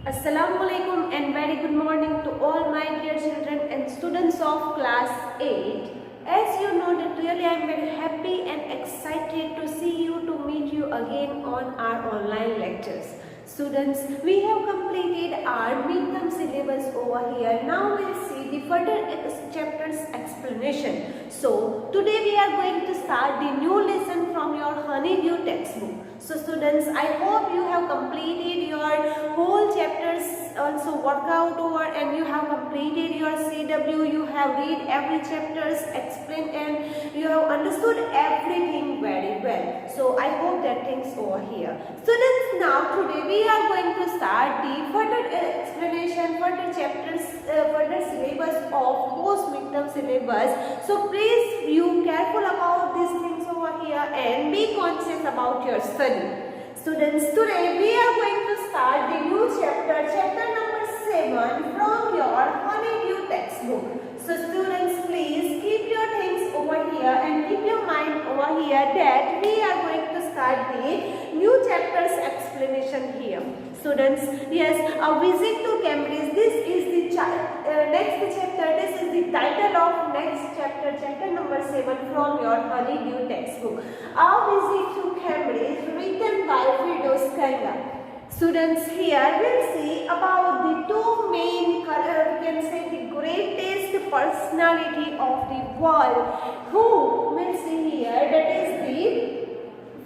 Assalamualaikum and very good morning to all my dear children and students of class 8. As you know that really I am very happy and excited to see you, to meet you again on our online lectures. Students, we have completed our midterm syllabus over here. Now we'll see the further chapters explanation. So today we are going to start the new lesson from your Honeydew textbook. So students, I hope you have completed your whole chapters also workout over and you have completed your CW, you have read every chapters, explained and you have understood everything very well. So I hope that things over here. Students, now today we are going to start the further explanation, further chapters, further syllabus of post midterm syllabus. So please be careful about these things over here and be conscious about your study. Students, today we are going to start the new chapter, chapter number 7 from your Honeydew textbook. So students, please keep your things over here and keep your mind over here that we are going to start the new chapter's explanation here. Students, yes, a visit to Cambridge. This is the next chapter. This is the title of next chapter, chapter number 7 from your Honeydew textbook. A visit to Cambridge, written by Firdaus Kanga. Students, here we'll see about the two main, we can say the greatest personality of the world. Who we'll see here, that is the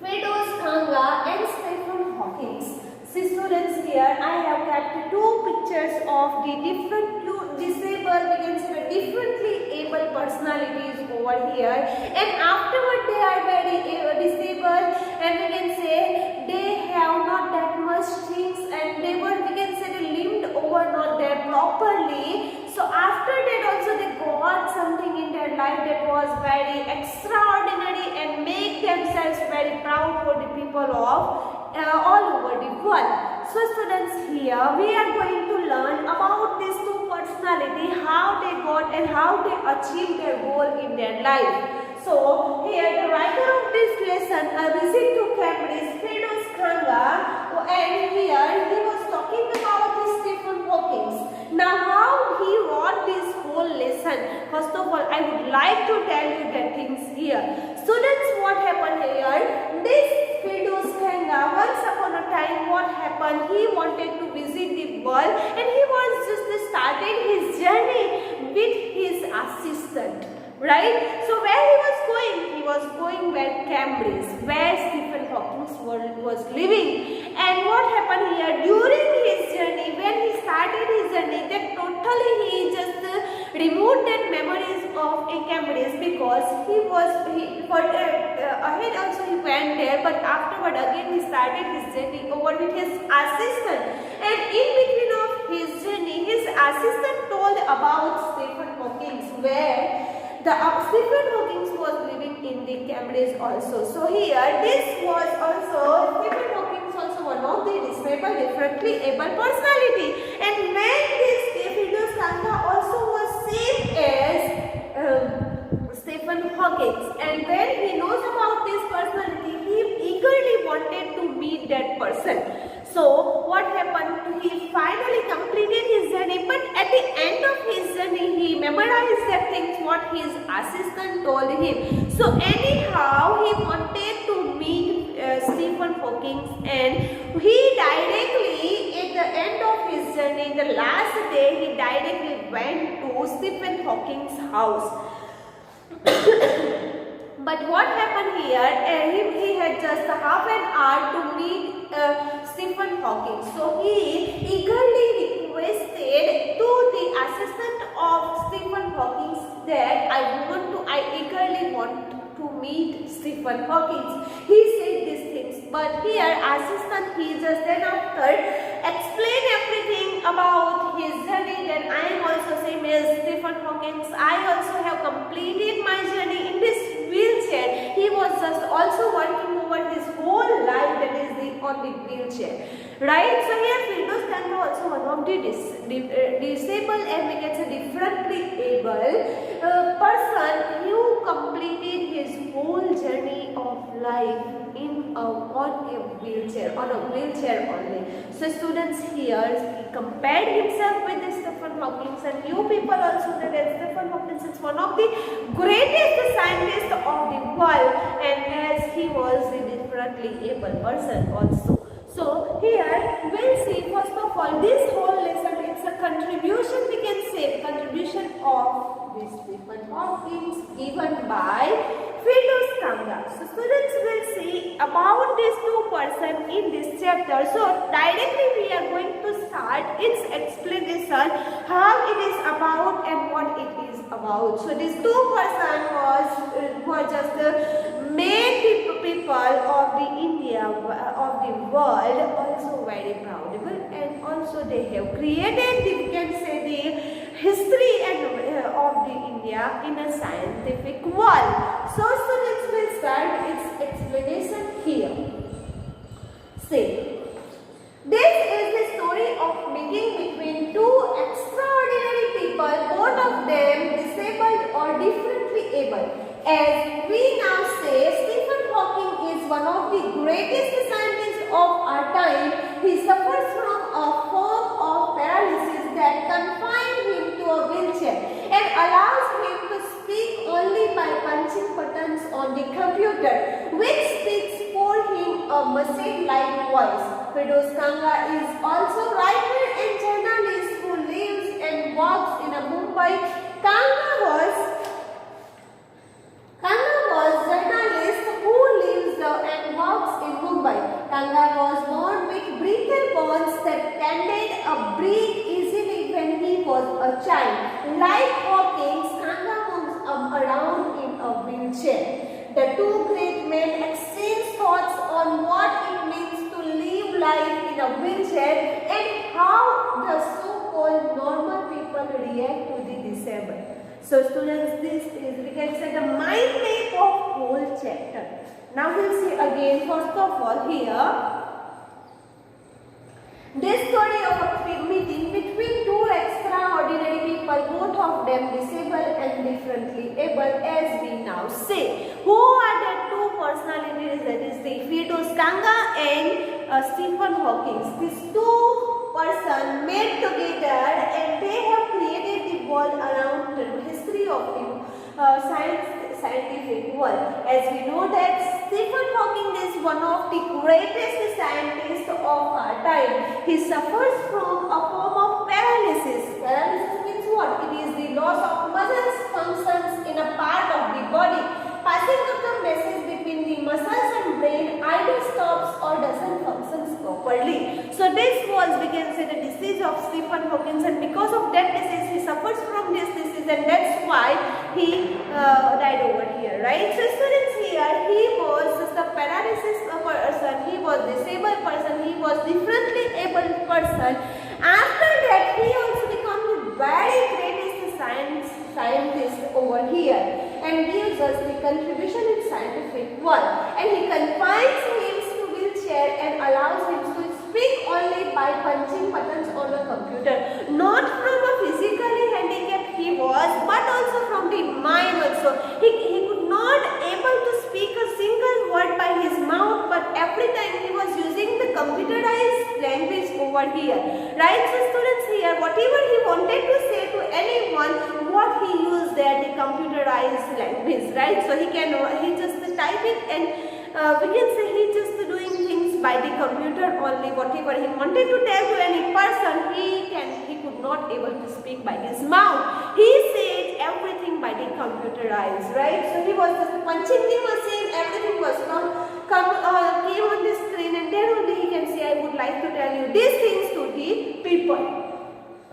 Firdaus Kanga and Stephen Hawking. See students, here I have kept two pictures of the different disabled, we can say the differently able personalities over here, and afterward they are very disabled and we can say they have not that much things and they were, we can say, they limbed over not there properly. So after that also they got something in their life that was very extraordinary and make themselves very proud for the people of all over the world. So students, here we are going to learn about these two personality, how they got and how they achieved their goal in their life. So here the writer of this lesson, A Visit to Cambridge, Firdaus Kanga, and here he was talking about Stephen Hawking. Now how he wrote this whole lesson? First of all, I would like to tell you the things here. Students, what happened here? This Firdaus Kanga, once upon a time, what happened? He wanted to visit the world and he was just started his journey with his assistant. Right? So where he was going? He was going where Cambridge, where Stephen Hawking was living. And what happened here? During his journey, when he started his journey, that totally he just removed that memories of a Cambridge because ahead also he went there, but afterward again he started his journey over with his assistant. And in between of his journey, his assistant told about Stephen Hawking, where Stephen Hawking was living in the Cambridge also. So here, this was also, Stephen Hawking is also one of the disabled, differently able personality. And when this Firdaus Kanga also was same as Stephen Hawking, and when he knows about this personality, he eagerly wanted to meet that person. So what happened? He finally completed his journey, but at the end of his journey, he memorized the things what his assistant told him. So anyhow, he wanted to meet Stephen Hawking, and he directly, at the end of his journey, the last day, he directly went to Stephen Hawking's house. But what happened here, he had just half an hour to meet Stephen Hawking. So he eagerly requested to the assistant of Stephen Hawking that I eagerly want to meet Stephen Hawking. He said these things, but here assistant, he just then after explain everything about his journey. Then I am also same as Stephen Hawking. I also have completed my journey in this wheelchair. He was just also working over his whole life, that is on the wheelchair, right? So here Firdaus Kanga also one of the disabled and we can say differently able person who completed his whole journey of life in on a wheelchair only. So students here, he compared himself with Stephen Hawking, and you people also know that Stephen Hawking is one of the greatest scientists of the world, and as he was a differently able person also. So here we'll see first of all this whole lesson, it's a contribution, we can say contribution of this Stephen Hawking given by Firdaus Kanga. So students will see about these two persons in this chapter. So directly we are going to start its explanation, how it is about and what it is about. So these two persons were just the main people of the India, of the world, also very proudable, and also they have created the, we can say, the history and of the India in a scientific world. So students will start its explanation here. See, this is the story of meeting between two extraordinary people, both of them disabled or differently able. As we now say, Stephen Hawking is one of the greatest scientists of our time. He suffers from a form of paralysis that confines him to a wheelchair and allows him to speak only by punching buttons on the computer, which speaks for him a machine-like voice. Firdaus Kanga is also writer and journalist who lives and works in Mumbai. Kanga was journalist who lives and works in Mumbai. Kanga was born with brittle bones that tended to break easily when he was a child. Like Hawking, Kanga moves around in a wheelchair. The two great men exchange thoughts on what it means to live life in a wheelchair and how the so-called normal people react to the disabled. So students, this is, we can say, the mind map of whole chapter. Now we'll see again, first of all here, this story of a meeting between two extraordinary people, both of them disabled and differently able, as we now say. Who are the two personalities? That is the Firdaus Kanga and Stephen Hawking. These two persons met together and they have created the world around the history of the scientific world. As we know that Stephen Hawking is one of the greatest scientists of our time. He suffers from a form of paralysis. Paralysis means what? It is the loss of muscles functions in a part of the body. Passing of the message between the muscles and brain either stops or doesn't function properly. So this was, we can say, the disease of Stephen Hawking, and because of that disease he suffers from this disease, and that's why he died over here, right? So students, here he was just a paralysis person, he was disabled person, he was differently able person. After that he also became the very greatest scientist over here and gives us the contribution in scientific world, and he confines him to wheelchair and allows him to speak only by punching buttons on a computer. Not from a physically handicapped he was, but also from the mind also. He could not able to speak a single word by his mouth, but every time he was using the computerized language over here, right? So students, here whatever he wanted to say to anyone, what he used there, the computerized language, right? So he just type it, and we can say he just doing things by the computer only. Whatever he wanted to tell to any person, he could not able to speak by his mouth. He said everything by the computerized, right? So he was just punching the machine, everything was came on the screen, and then only he can say, I would like to tell you these things to the people.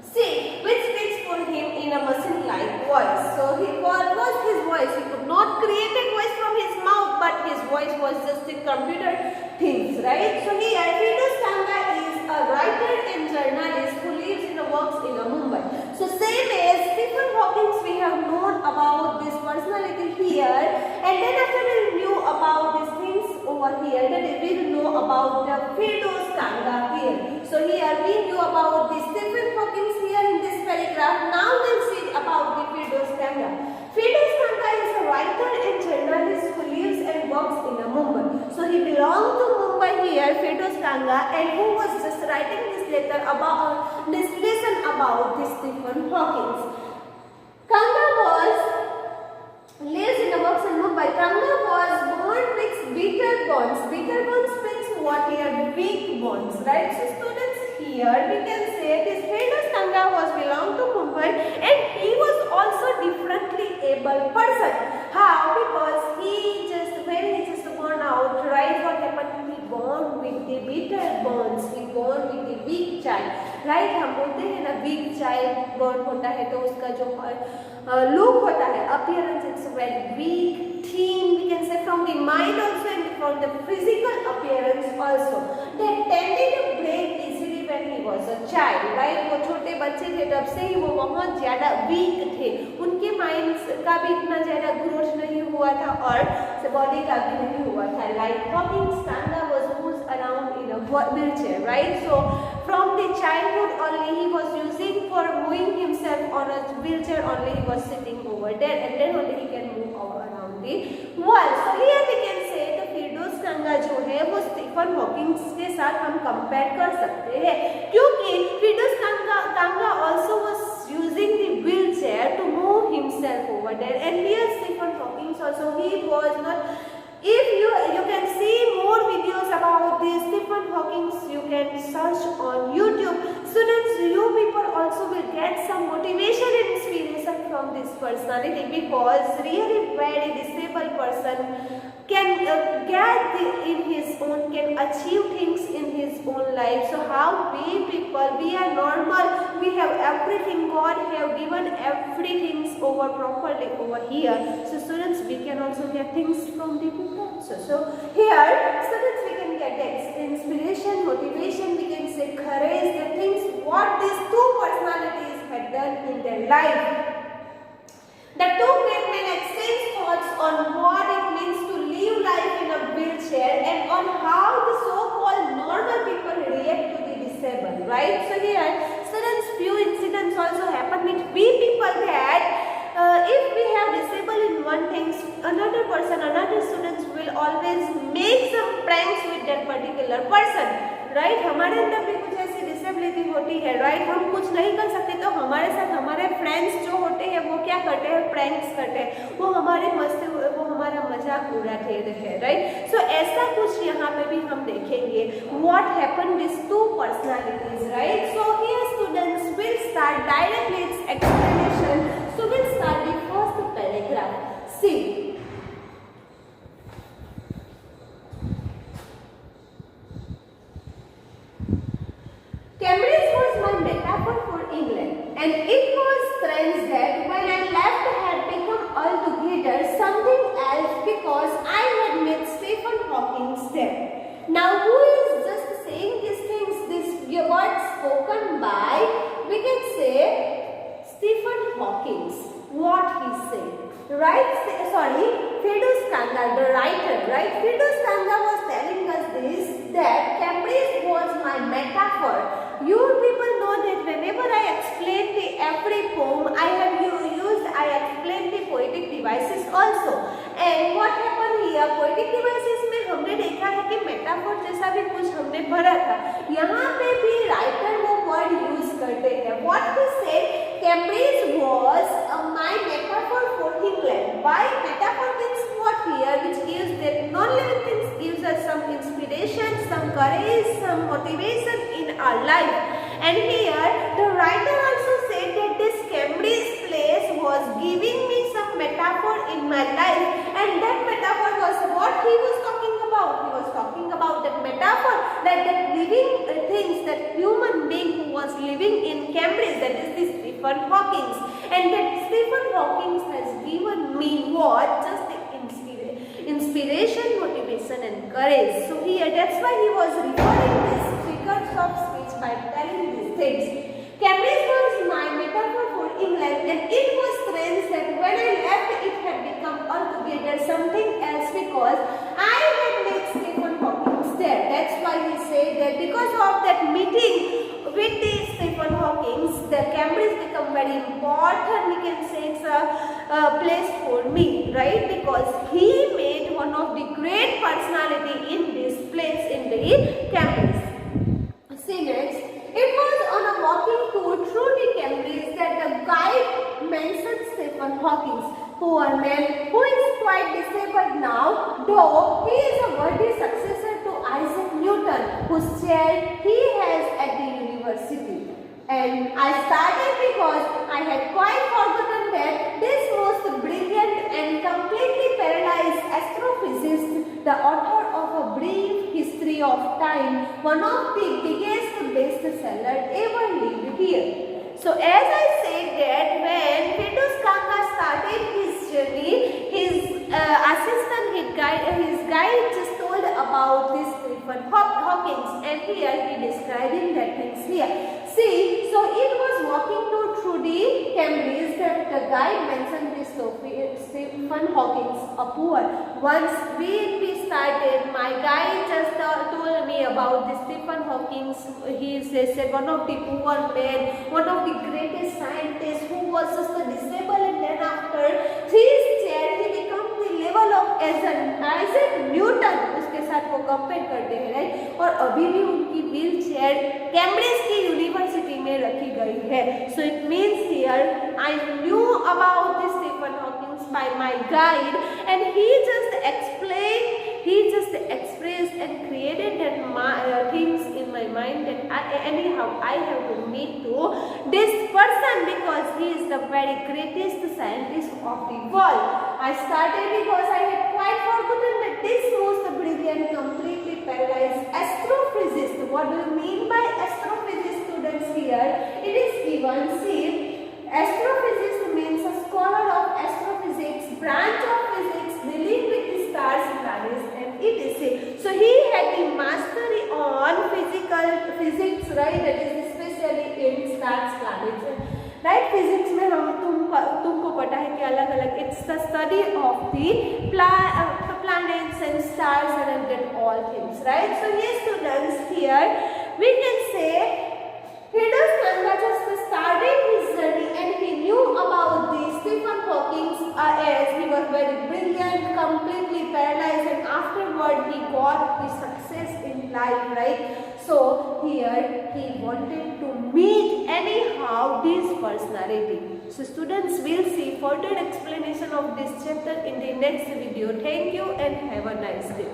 See, which speaks for him in a machine-like voice. So what was his voice? He could not create a voice from his mouth, but his voice was just the computer things, right? So here, Firdaus Kanga is a writer and journalist who lives and works in Mumbai. So same as Stephen Hawking, we have known about this personality here, and then after we knew about these things over here, then we will know about the Firdaus Kanga here. So here we knew about the Stephen Hawking here in this paragraph. Now we'll see about the Firdaus Kanga. Firdaus Kanga is a writer and journalist who lives and works in Mumbai. So he belongs Kanga, and who was just writing this letter about this lesson about this Stephen Hawking. Kanga lives in a box in Mumbai. Kanga was born with bitter bonds. Bitter bonds means what here? Weak bonds, right? So students, here we can say this Fedos Kanga was belong to Mumbai, and he was also differently able person. How? Because when he just born out, right? What happened? He born with the bitter bonds. He born with the weak child, right? हम बोलते हैं ना weak child born होता है तो उसका जो look होता है, appearance, it's very weak, thin, we can say from the mind also and from the physical appearance also. They tended to break easily when he was a child, right? वो छोटे बच्चे थे तब से ही वो बहुत ज़्यादा weak थे, उनके माइंड का भी इतना ज़्यादा ग्रोथ नहीं हुआ था और बॉडी का भी नहीं हुआ था. Like Hawking's Kanga was moved around in a wheelchair, right? So from the childhood only he was using for moving himself on a wheelchair only. He was sitting over there and then only he can move around the wall. So here we can say the Fedos Kanga जो है वो Stephen Hawking के साथ हम compare कर सकते हैं, क्योंकि Fedos Kanga also was using the wheelchair to move himself over there, and here Stephen Hawking also, he was not. If you can see more videos about this Stephen Hawking, you can search on YouTube. Students, you people also will get some motivation and inspiration from this personality, because really very disabled person can can achieve things in his own life. So how we people, we are normal, we have everything, God have given everything over properly over here. So students, we can also get things from the book also. So here students, we can get inspiration, motivation, we can say courage, the things what these two personalities had done in their life. The two great men exchange thoughts on what it means to live life in a wheelchair and on how the so-called normal people react to the disabled, right? So here, students, few incidents also happen with we people that if we have disabled in one thing, another students will always make some pranks with that particular person. Right हमारे अंदर भी कुछ ऐसी disability होती है, right हम कुछ नहीं कर सकते तो हमारे साथ हमारे फ्रेंड्स जो होते हैं वो क्या करते हैं, प्रैंक्स करते हैं, वो हमारे मस्ती, वो हमारा मजाक उड़ाते हैं, राइट. सो ऐसा कुछ यहाँ पे भी हम देखेंगे what happen this two personalities, right. So here students will start directly its explanation. So will start the first paragraph. See Cambridge was my metaphor for England, and it was strange that when I left had become altogether something else because I had met Stephen Hawking there. Now who is just saying these things, these words spoken by, we can say Stephen Hawking, what he said, right? Sorry, Fedos Kanga, the writer, right? Fedos Kanga was telling us this, that Cambridge was my metaphor. You people know that whenever I explain every poem, I explain the poetic devices also. And what happened here, poetic devices में हमने देखा है कि metaphor जैसा भी कुछ हमने भरा था. यहाँ पे भी राइटर वो वर्ड यूज करते हैं. What he said, Cambridge was my metaphor for England. By metaphor means what here, which gives that non-living things gives us some inspiration, some courage, some motivation in our life. And here the writer also said that this Cambridge place was giving me some metaphor in my life, and that metaphor was what he was talking about. He was talking about that metaphor, that living things, that human being who was living in Cambridge, that is the Stephen Hawking, and that Stephen Hawking has given me what, just the inspiration, motivation and courage. So here that's why he was referring this figures of speech by telling these things. Cambridge was my metaphor for England, and it was strange that when I left it had become altogether something else because I had met Stephen Hawking there. That's why he said that because of that meeting with the Stephen Hawking, the Cambridge become very important. We can say it's a place for me, right? Because he made one of the great personality in this place in the Cambridge. Hawking, poor man who is quite disabled now, though he is a worthy successor to Isaac Newton, whose chair he has at the university. And I started because I had quite forgotten that this most brilliant and completely paralyzed astrophysicist, the author of A Brief History of Time, one of the biggest bestseller ever lived here. So as I said that when Ferdous Kanga started his journey, his assistant, his guide just told about this Stephen Hawking, and here he describing that things here. See, so it was walking through the Cambridge that the guide mentioned this Stephen Hawking, a poor. Once when we started, my guide just told me about this Stephen Hawking. He said one of the poor men, one of the greatest scientists who was just a disabled, and then after his chair he become the level of Isaac Newton. उसके साथ वो compare करते हैं, right? और अभी भी उनकी wheel chair Cambridge की यूनिवर्सिटी में रखी गई है. So it means here I knew about this Stephen Hawking by my guide, and he just explained, he just expressed and created that things in my mind that anyhow I have to meet to this person because he is the very greatest scientist of the world. I started because I had quite forgotten that this most brilliant, completely paralyzed astrophysicist. What do you mean by astrophysicist, students? Here it is given. See, astrophysicist means a scholar of astrophysics, branch of physics dealing with the stars, planets, and etc. So he had the mastery on physics, right? That is especially in stars, planets. Right? Physics में हम तुमको पता है कि अलग अलग it's the study of the planets and stars and that all things, right? So yes, students, here we can say Ferdous Kanga just started his journey and he knew about the Stephen Hawking as he was very brilliant, completely paralyzed, and afterward he got the success in life, right? So here he wanted to meet anyhow this personality. So students will see further explanation of this chapter in the next video. Thank you and have a nice day.